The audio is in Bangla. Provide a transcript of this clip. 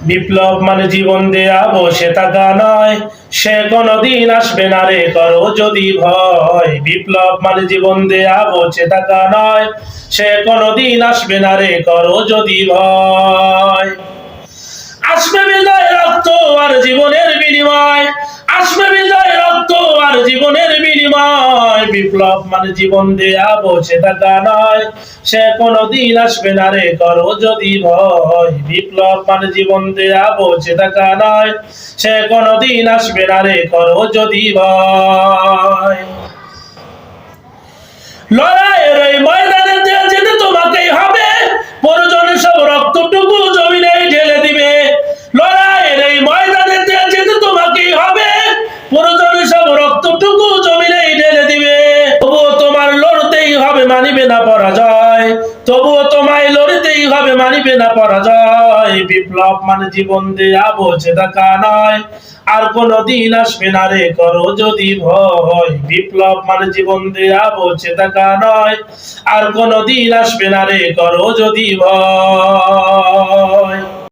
বিপ্লব মানে জীবন দেয়া বসে থাকা নয়, সে কোনদিন আসবে না রে করো যদি ভয়। বিপ্লব মানে জীবন দেয়া বসে থাকা নয়, সে কোনদিন আসবে না রে করো যদি ভয়। আসবে বিজয় রক্ত আর জীবনের বিনিময়, আসবে বিজয় রক্ত আর জীবনের বিনিময়। বিপ্লব মানে জীবন দেয়া বসে থাকা নয়, সে কোনদিন আসবে না রে করো যদি ভয়। বিপ্লব মানে জীবন দেয়া বসে থাকা নয়, সে কোনদিন আসবে না রে করো যদি ভয়। লড়াইয়ের এই ময়দানে যেতে তোমাকেই হবে, প্রয়োজনে সব রক্তটুকু জমিনে ঢেলে দিবে। লড়াইয়ের এই ময়দানে যেতে তোমাকেই হবে, প্রয়োজনে সব রক্তটুকু জমিনে ঢেলে দিবে। তবুও তোমার লড়তেই হবে, মানিবে না পরাজয়। তবুও তোমায় লড়তেই হবে, মানিবে না পরাজয়। বিপ্লব মানে জীবন দেয়া বসে থাকা নয়, আর কোনদিন আসবে না রে করো যদি ভয়। বিপ্লব মানে জীবন দেয়া বসে থাকা নয়, আর কোনদিন আসবে না রে করো যদি ভয়।